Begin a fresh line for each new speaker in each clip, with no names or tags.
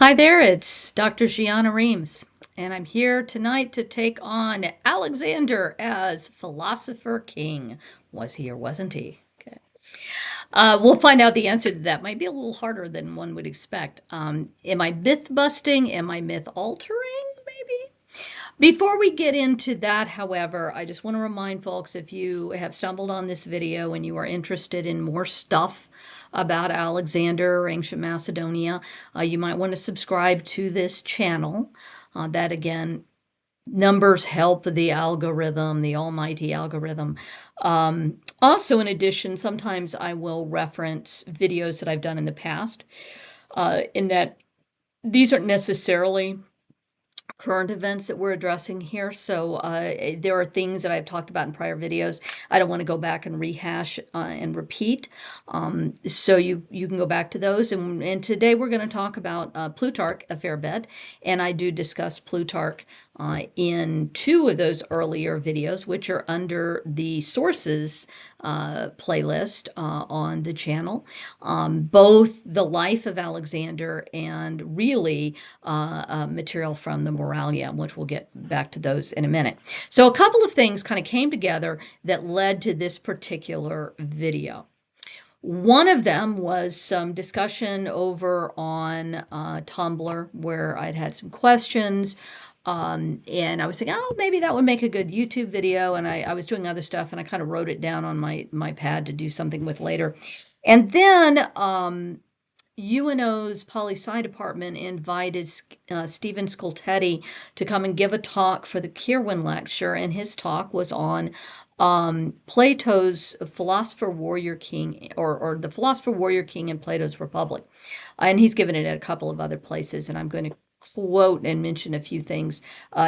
Hi there, it's Dr. Gianna Reams, and I'm here tonight to take on Alexander as philosopher king. Was he or wasn't he? Okay. We'll find out the answer to that. Might be a little harder than one would expect. Am I myth busting? Am I myth altering? Maybe. Before we get into that, however, I just want to remind folks if you have stumbled on this video and you are interested in more stuff about Alexander or ancient Macedonia, you might want to subscribe to this channel. That again, numbers help the algorithm, the almighty algorithm. Also, in addition, sometimes I will reference videos that I've done in the past, in that these aren't necessarily current events that we're addressing here. So there are things that I've talked about in prior videos. I don't want to go back and rehash and repeat. So you can go back to those. And today we're going to talk about Plutarch a fair bit. And I do discuss Plutarch in two of those earlier videos, which are under the sources playlist on the channel. Both the life of Alexander and really material from the Moralia, which we'll get back to those in a minute. So a couple of things kind of came together that led to this particular video. One of them was some discussion over on Tumblr where I'd had some questions. And I was thinking, oh, maybe that would make a good YouTube video. And I was doing other stuff and I kind of wrote it down on my pad to do something with later. And then UNO's Poli-Sci department invited Stephen Scoltetti to come and give a talk for the Kirwan lecture. And his talk was on Plato's Philosopher Warrior King, or the Philosopher Warrior King in Plato's Republic. And he's given it at a couple of other places, and I'm going to quote and mention a few things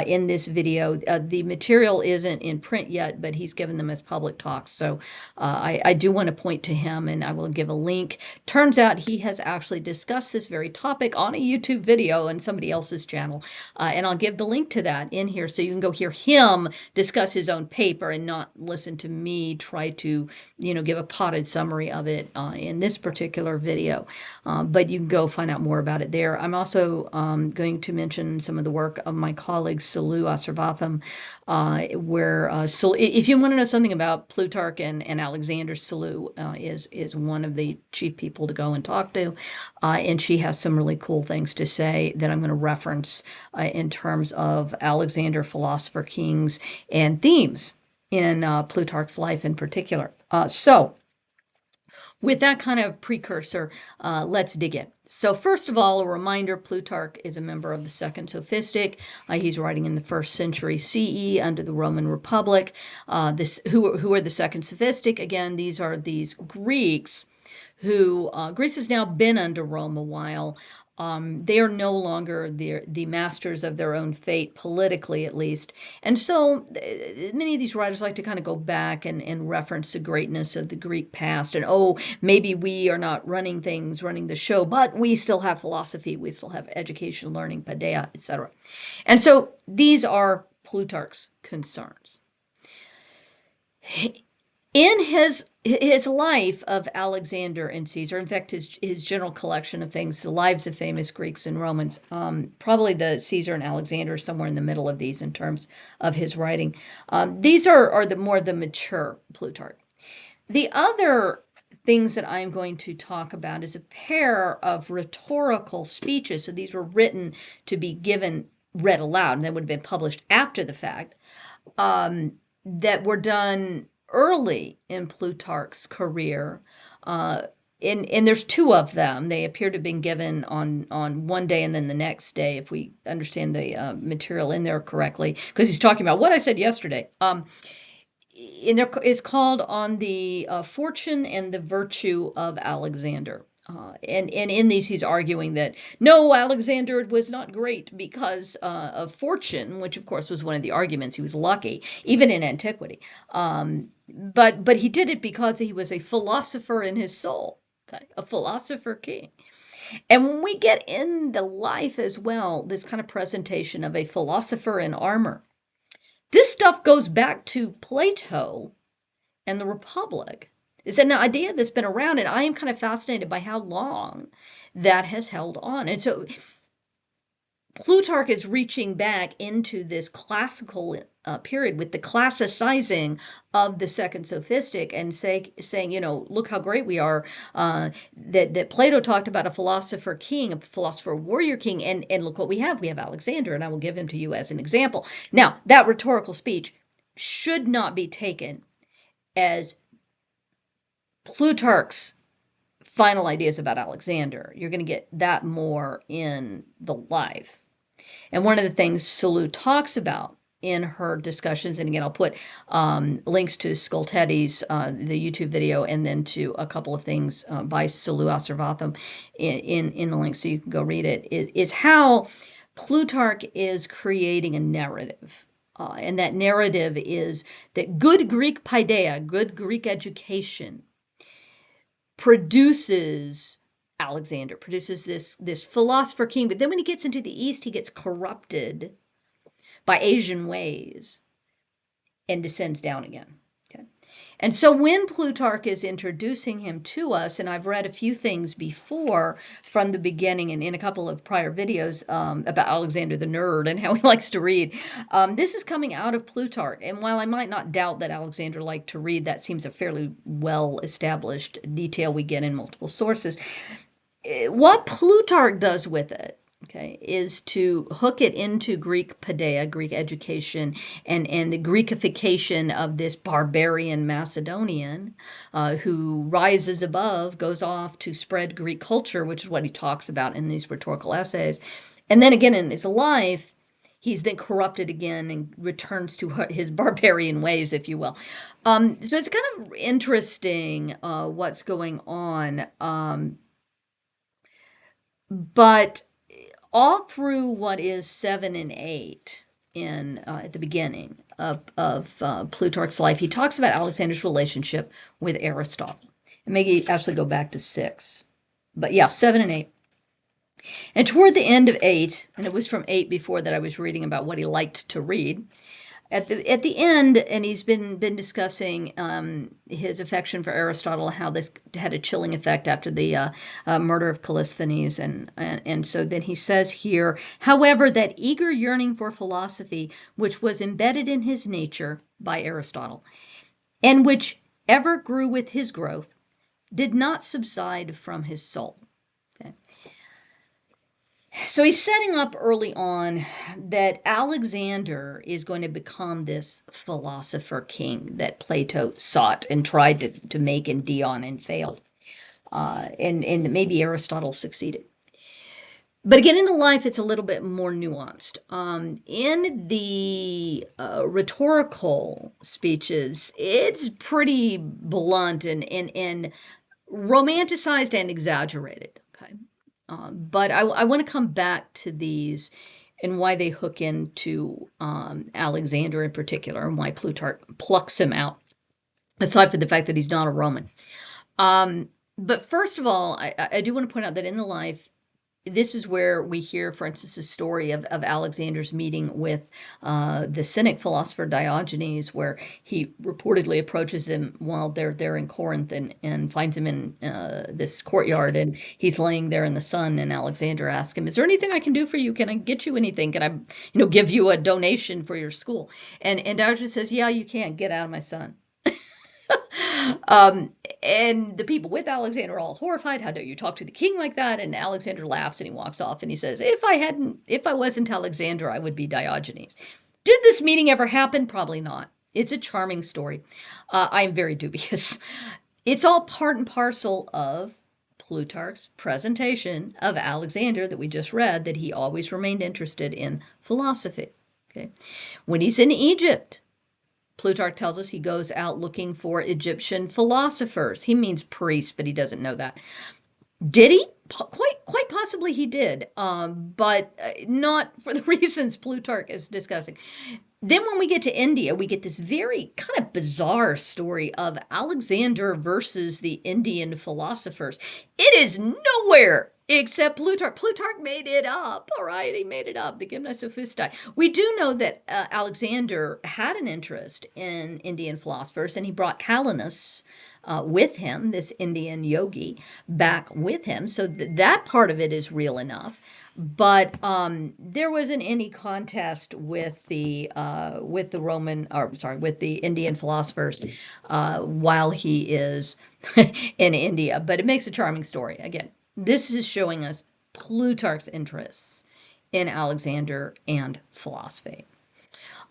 in this video. The material isn't in print yet, but he's given them as public talks. So I do want to point to him, and I will give a link. Turns out he has actually discussed this very topic on a YouTube video on somebody else's channel. And I'll give the link to that in here so you can go hear him discuss his own paper and not listen to me try to, give a potted summary of it in this particular video. But you can go find out more about it there. I'm also going to mention some of the work of my colleague Salu Asarvatham, where if you want to know something about Plutarch and Alexander, Salu is one of the chief people to go and talk to, and she has some really cool things to say that I'm going to reference in terms of Alexander, philosopher, kings, and themes in Plutarch's life in particular. So with that kind of precursor, let's dig in. So first of all, a reminder, Plutarch is a member of the Second Sophistic. He's writing in the 1st century CE under the Roman Republic. Who are the Second Sophistic? Again, these are these Greeks who, Greece has now been under Rome a while. They are no longer the masters of their own fate, politically at least. And so many of these writers like to kind of go back and reference the greatness of the Greek past. And, oh, maybe we are not running the show, but we still have philosophy, we still have education, learning, paideia, etc. And so these are Plutarch's concerns. In his life of Alexander and Caesar, in fact, his general collection of things, the lives of famous Greeks and Romans, probably the Caesar and Alexander are somewhere in the middle of these in terms of his writing. These are the mature Plutarch. The other things that I'm going to talk about is a pair of rhetorical speeches. So these were written to be read aloud, and they would have been published after the fact, that were done early in Plutarch's career. And there's two of them. They appear to have been given on one day and then the next day, if we understand the material in there correctly, because he's talking about what I said yesterday. In there is called On the Fortune and the Virtue of Alexander. And in these, he's arguing that, no, Alexander was not great because of fortune, which, of course, was one of the arguments. He was lucky, even in antiquity. But he did it because he was a philosopher in his soul, okay? A philosopher king. And when we get into life as well, this kind of presentation of a philosopher in armor, this stuff goes back to Plato and the Republic. It's an idea that's been around, and I am kind of fascinated by how long that has held on. And so Plutarch is reaching back into this classical period with the classicizing of the Second Sophistic and saying, look how great we are. That Plato talked about a philosopher king, a philosopher warrior king, and look what we have. We have Alexander, and I will give him to you as an example. Now, that rhetorical speech should not be taken as Plutarch's final ideas about Alexander. You're going to get that more in the life. And one of the things Salou talks about in her discussions, and again, I'll put links to Skoltetti's, the YouTube video, and then to a couple of things by Salou Asservatham in the link, so you can go read it, is how Plutarch is creating a narrative. And that narrative is that good Greek paideia, good Greek education, produces Alexander, produces this philosopher king. But then when he gets into the East, he gets corrupted by Asian ways and descends down again. Okay? And so when Plutarch is introducing him to us, and I've read a few things before from the beginning and in a couple of prior videos about Alexander the nerd and how he likes to read, this is coming out of Plutarch. And while I might not doubt that Alexander liked to read, that seems a fairly well-established detail we get in multiple sources. What Plutarch does with it, okay, is to hook it into Greek paideia, Greek education, and the Greekification of this barbarian Macedonian who rises above, goes off to spread Greek culture, which is what he talks about in these rhetorical essays. And then again in his life, he's then corrupted again and returns to his barbarian ways, if you will. So it's kind of interesting what's going on. But all through what is 7 and 8 in at the beginning of Plutarch's life, he talks about Alexander's relationship with Aristotle. And maybe actually go back to 6. But yeah, 7 and 8. And toward the end of 8, and it was from 8 before that I was reading about what he liked to read, at the end, and he's been discussing his affection for Aristotle, how this had a chilling effect after the murder of Callisthenes, and so then he says here, however, that eager yearning for philosophy, which was embedded in his nature by Aristotle, and which ever grew with his growth, did not subside from his soul. Okay. So he's setting up early on that Alexander is going to become this philosopher king that Plato sought and tried to make in Dion and failed. And maybe Aristotle succeeded. But again, in the life, it's a little bit more nuanced. In the rhetorical speeches, it's pretty blunt and romanticized and exaggerated. Okay. But I want to come back to these and why they hook into Alexander in particular and why Plutarch plucks him out, aside from the fact that he's not a Roman. But first of all, I do want to point out that in the life, this is where we hear, for instance, the story of Alexander's meeting with the Cynic philosopher Diogenes, where he reportedly approaches him while they're there in Corinth and finds him in this courtyard, and he's laying there in the sun, and Alexander asks him, is there anything I can do for you? Can I get you anything? Can I, give you a donation for your school? And Diogenes says, yeah, you can. Get out of my sun. And the people with Alexander are all horrified. How dare you talk to the king like that? And Alexander laughs and he walks off and he says, if I wasn't Alexander, I would be Diogenes. Did this meeting ever happen? Probably not. It's a charming story. I'm very dubious. It's all part and parcel of Plutarch's presentation of Alexander that we just read, that he always remained interested in philosophy. Okay. When he's in Egypt, Plutarch tells us he goes out looking for Egyptian philosophers. He means priests, but he doesn't know that. Did he? Quite possibly he did, but not for the reasons Plutarch is discussing. Then when we get to India, we get this very kind of bizarre story of Alexander versus the Indian philosophers. It is nowhere Except Plutarch. Plutarch made it up. All right, he made it up. The Gymnosophistae. We do know that Alexander had an interest in Indian philosophers, and he brought Calenus with him, this Indian yogi, back with him. So that part of it is real enough. But there wasn't any contest with the Roman, or sorry, with the Indian philosophers while he is in India. But it makes a charming story. Again, this is showing us Plutarch's interests in Alexander and philosophy.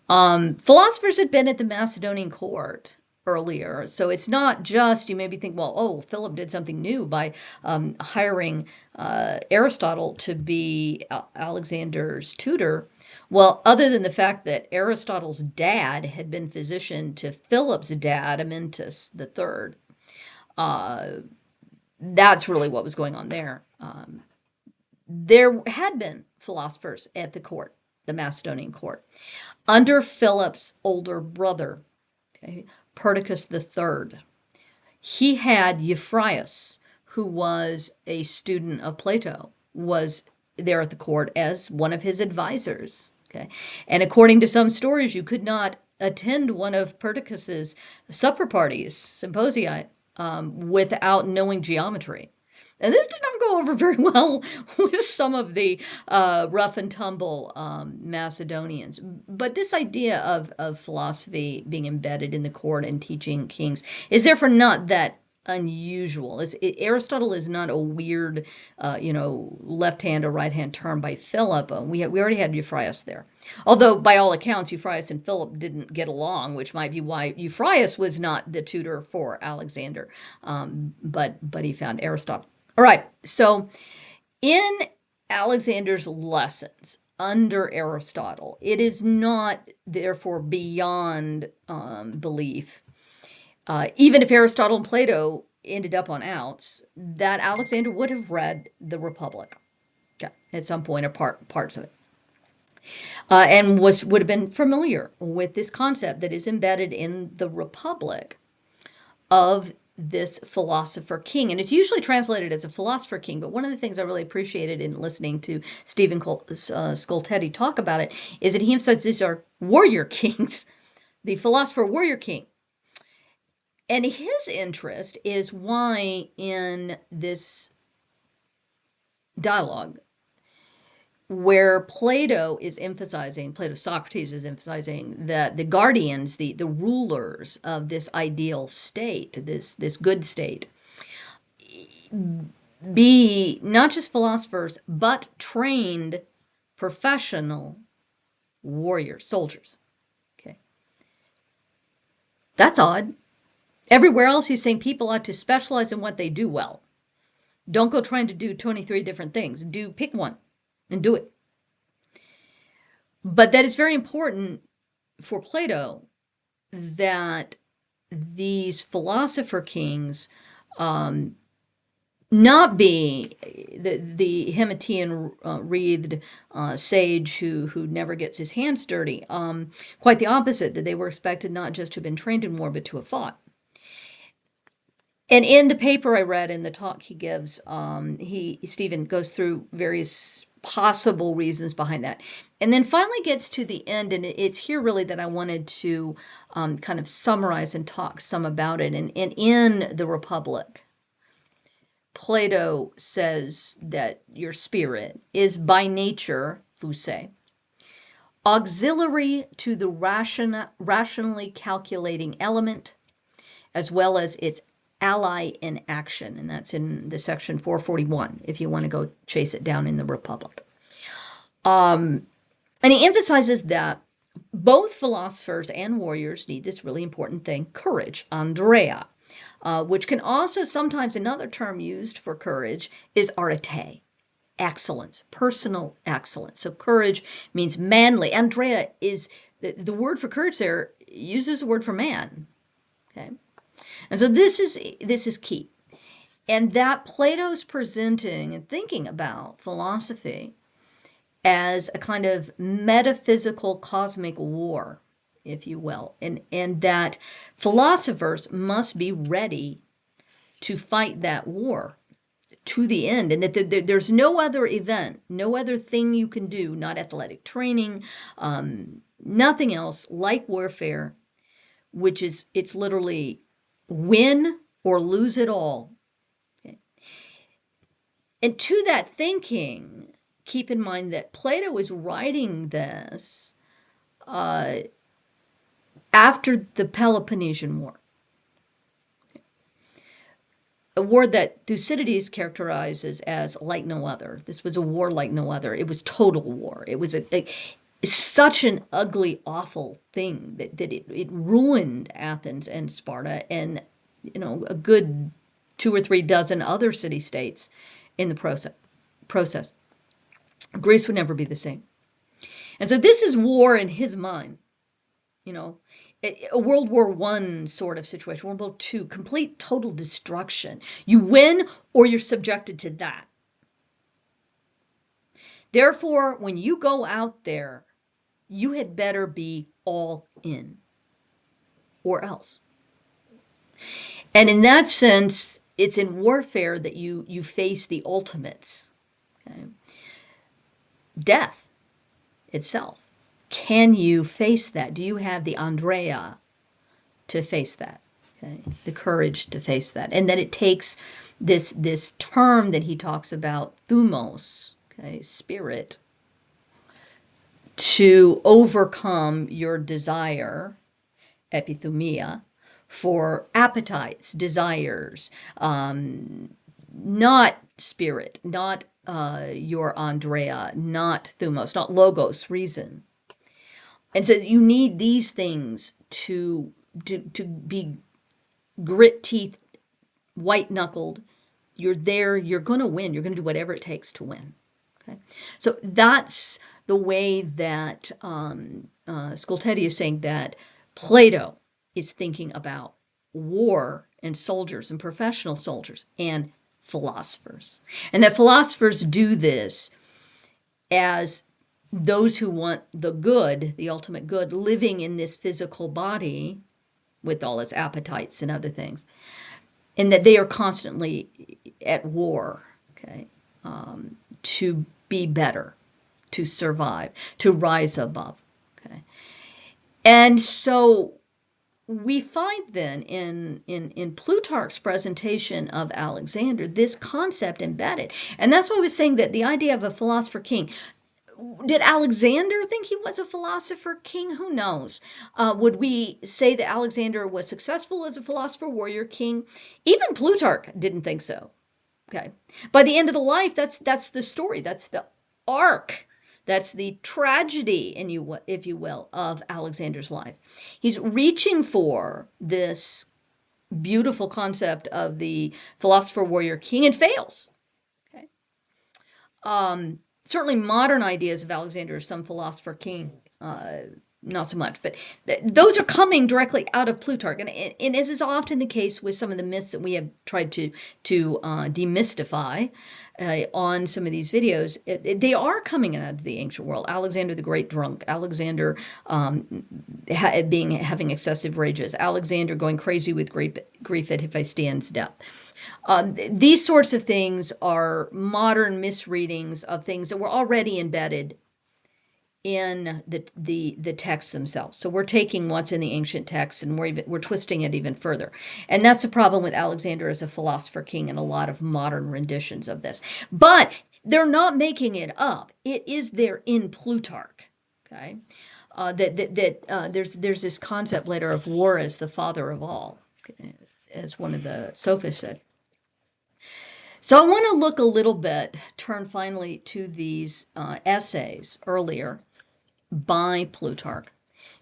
Philosophers had been at the Macedonian court earlier, so it's not just, you maybe think, well, oh, Philip did something new by hiring Aristotle to be Alexander's tutor. Well, other than the fact that Aristotle's dad had been physician to Philip's dad, Amyntas III, that's really what was going on there. There had been philosophers at the court, the Macedonian court, under Philip's older brother, okay, Perdikkas III. He had Euphraios, who was a student of Plato, was there at the court as one of his advisors. Okay, and according to some stories, you could not attend one of Perdiccas's supper parties, symposia, without knowing geometry. And this did not go over very well with some of the rough and tumble Macedonians. But this idea of philosophy being embedded in the court and teaching kings is therefore not that unusual. Aristotle is not a weird, left hand or right hand term by Philip. We already had Euphraios there. Although, by all accounts, Euphraios and Philip didn't get along, which might be why Euphraios was not the tutor for Alexander. But he found Aristotle. All right, so in Alexander's lessons under Aristotle, it is not, therefore, beyond belief, even if Aristotle and Plato ended up on outs, that Alexander would have read the Republic, okay, at some point, or parts of it. And would have been familiar with this concept that is embedded in the Republic of this philosopher king. And it's usually translated as a philosopher king, but one of the things I really appreciated in listening to Stephen Scoltetti talk about it is that he emphasizes these are warrior kings, the philosopher warrior king. And his interest is why in this dialogue where Plato Socrates is emphasizing that the guardians, the rulers of this ideal state, this good state, be not just philosophers, but trained professional warriors, soldiers. Okay. That's odd. Everywhere else he's saying people ought to specialize in what they do well. Don't go trying to do 23 different things. Pick one and do it. But that is very important for Plato, that these philosopher kings not be the Himatian wreathed sage who never gets his hands dirty. Quite the opposite, that they were expected not just to have been trained in war, but to have fought. And in the paper I read, in the talk he gives, Stephen goes through various possible reasons behind that. And then finally gets to the end, and it's here really that I wanted to kind of summarize and talk some about it. And in the Republic, Plato says that your spirit is by nature, phusei, auxiliary to the rationally calculating element, as well as its ally in action. And that's in the section 441, if you want to go chase it down in the Republic. And he emphasizes that both philosophers and warriors need this really important thing, courage, andrea, which can also sometimes, another term used for courage is arete, excellence, personal excellence. So courage means manly. Andrea is, the word for courage there uses the word for man. Okay. And so this is key. And that Plato's presenting and thinking about philosophy as a kind of metaphysical cosmic war, if you will, and that philosophers must be ready to fight that war. to the end, and that there's no other event, no other thing you can do, not athletic training, nothing else like warfare, which is, it's literally win or lose it all. Okay. And to that thinking, keep in mind that Plato is writing this after the Peloponnesian War. A war that Thucydides characterizes as like no other. This was a war like no other. It was total war. It was such an ugly, awful thing that it ruined Athens and Sparta and, a good 2 or 3 dozen other city-states in the process. Greece would never be the same. And so this is war in his mind, a World War I sort of situation, World War II, complete total destruction. You win or you're subjected to that. Therefore, when you go out there, you had better be all in or else. And in that sense, it's in warfare that you face the ultimates. Okay? Death itself. Can you face that? Do you have the Andrea to face that? Okay? The courage to face that. And that it takes this term that he talks about, thumos, okay, spirit, to overcome your desire, epithumia, for appetites, desires, not spirit, not your Andrea, not thumos, not logos, reason. And so you need these things to be grit teeth, white knuckled. You're there, you're going to win. You're going to do whatever it takes to win. Okay, so that's the way that Scultetti is saying that Plato is thinking about war and soldiers and professional soldiers and philosophers. And that philosophers do this as those who want the good, the ultimate good, living in this physical body with all its appetites and other things. And that they are constantly at war, okay, to be better, to survive, to rise above. Okay. And so we find then in Plutarch's presentation of Alexander this concept embedded. And that's why I was saying that the idea of a philosopher king, did Alexander think he was a philosopher king? Who knows? Would we say that Alexander was successful as a philosopher, warrior king? Even Plutarch didn't think so. Okay. By the end of the life, that's the story. That's the arc. That's the tragedy, if you will, of Alexander's life. He's reaching for this beautiful concept of the philosopher, warrior, king, and fails. Okay. Certainly modern ideas of Alexander as some philosopher king, not so much, but those are coming directly out of Plutarch. And as is often the case with some of the myths that we have tried to demystify on some of these videos, they are coming out of the ancient world. Alexander the Great drunk, Alexander having excessive rages, Alexander going crazy with grief at Hephaestion's death. These sorts of things are modern misreadings of things that were already embedded in the texts themselves. So we're taking what's in the ancient texts and we're twisting it even further. And that's the problem with Alexander as a philosopher king and a lot of modern renditions of this. But they're not making it up. It is there in Plutarch. Okay, there's this concept later of war as the father of all, as one of the sophists said. So I want to look a little bit, turn finally to these essays earlier by Plutarch,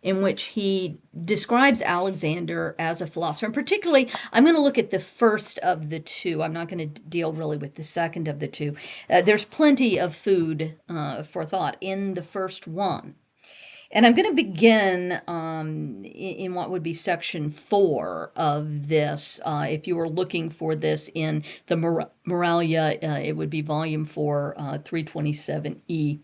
in which he describes Alexander as a philosopher. And particularly, I'm going to look at the first of the two. I'm not going to deal really with the second of the two. There's plenty of food for thought in the first one. And I'm going to begin in what would be section 4 of this. If you were looking for this in the Moralia, it would be volume 4, 327e.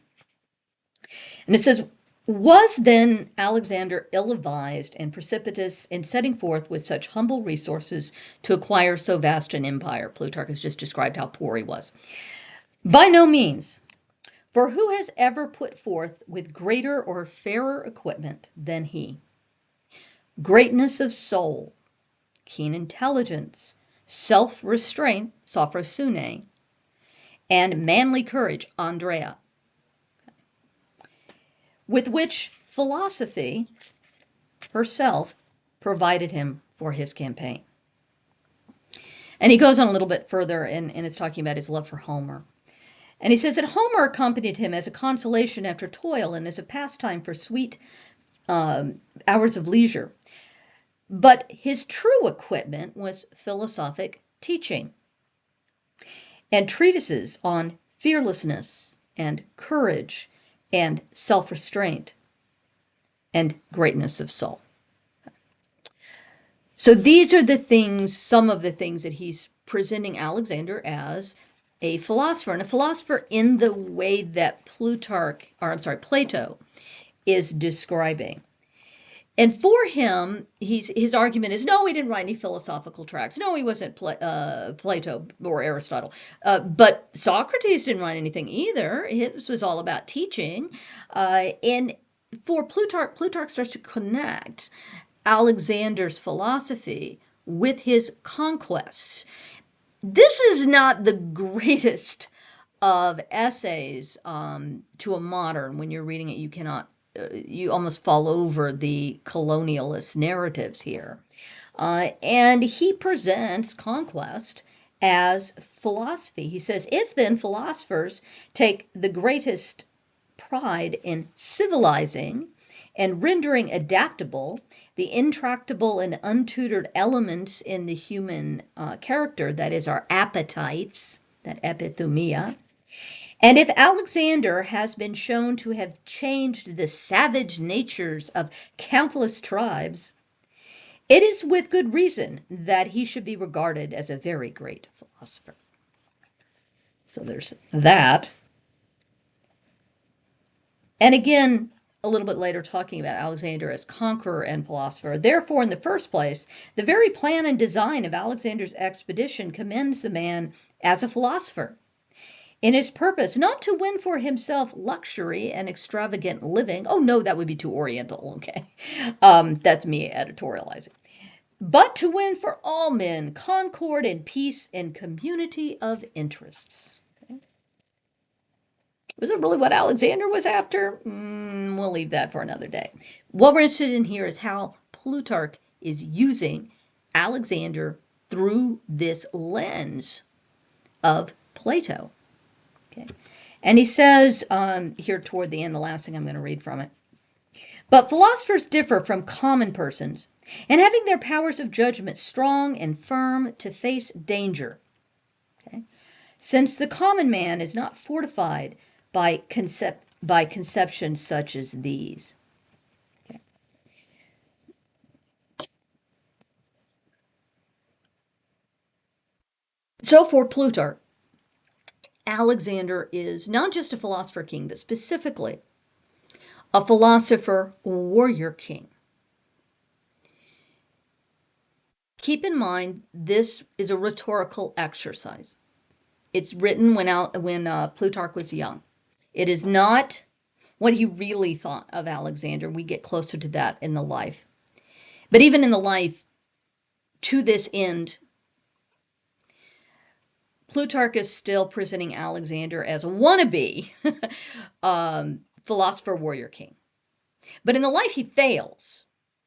And it says, Was then Alexander ill-advised and precipitous in setting forth with such humble resources to acquire so vast an empire? Plutarch has just described how poor he was. By no means. For who has ever put forth with greater or fairer equipment than he? Greatness of soul, keen intelligence, self-restraint, sophrosune, and manly courage, Andrea, with which philosophy herself provided him for his campaign. And he goes on a little bit further and is talking about his love for Homer. And he says that Homer accompanied him as a consolation after toil and as a pastime for sweet hours of leisure. But his true equipment was philosophic teaching and treatises on fearlessness and courage and self-restraint and greatness of soul. So these are the things, some of the things that he's presenting Alexander as a philosopher, and a philosopher in the way that Plato is describing. And for him, his argument is, no, he didn't write any philosophical tracts. No, he wasn't Plato or Aristotle. But Socrates didn't write anything either. His was all about teaching. And for Plutarch starts to connect Alexander's philosophy with his conquests. This is not the greatest of essays to a modern. When you're reading it, you cannot, you almost fall over the colonialist narratives here. And he presents conquest as philosophy. He says, if then philosophers take the greatest pride in civilizing and rendering adaptable the intractable and untutored elements in the human character, that is our appetites, that epithumia. And if Alexander has been shown to have changed the savage natures of countless tribes, it is with good reason that he should be regarded as a very great philosopher. So there's that. And again, a little bit later, talking about Alexander as conqueror and philosopher. Therefore, in the first place, the very plan and design of Alexander's expedition commends the man as a philosopher. In his purpose, not to win for himself luxury and extravagant living. Oh, no, that would be too oriental, okay? That's me editorializing. But to win for all men concord and peace and community of interests. Was it really what Alexander was after? We'll leave that for another day. What we're interested in here is how Plutarch is using Alexander through this lens of Plato. Okay, and he says here toward the end, the last thing I'm going to read from it. But philosophers differ from common persons, and having their powers of judgment strong and firm to face danger. Okay, since the common man is not fortified by conceptions such as these. Okay. So for Plutarch, Alexander is not just a philosopher king, but specifically a philosopher warrior king. Keep in mind, this is a rhetorical exercise. It's written when Plutarch was young. It is not what he really thought of Alexander. We get closer to that in the life. But even in the life, to this end, Plutarch is still presenting Alexander as a wannabe philosopher warrior king. But in the life, he fails.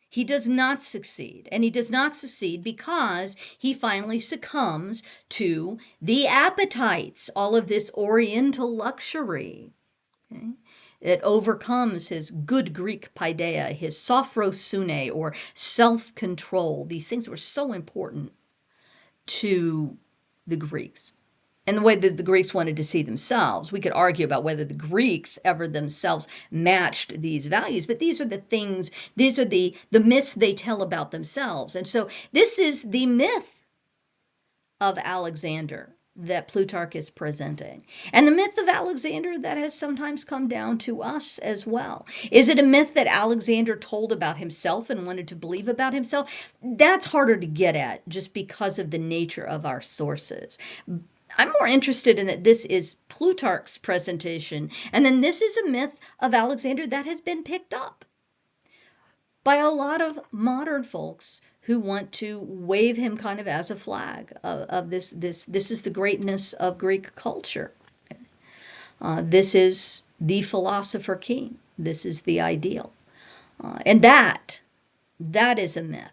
He does not succeed. And he does not succeed because he finally succumbs to the appetites, all of this oriental luxury. Okay? It overcomes his good Greek paideia, his sophrosune, or self-control. These things were so important to the Greeks. And the way that the Greeks wanted to see themselves. We could argue about whether the Greeks ever themselves matched these values, but these are the things, these are the myths they tell about themselves. And so this is the myth of Alexander. that Plutarch is presenting. And the myth of Alexander that has sometimes come down to us as well. Is it a myth that Alexander told about himself and wanted to believe about himself? That's harder to get at just because of the nature of our sources. I'm more interested in that this is Plutarch's presentation, and then this is a myth of Alexander that has been picked up by a lot of modern folks who want to wave him kind of as a flag of this is the greatness of Greek culture. This is the philosopher king. This is the ideal. And that is a myth.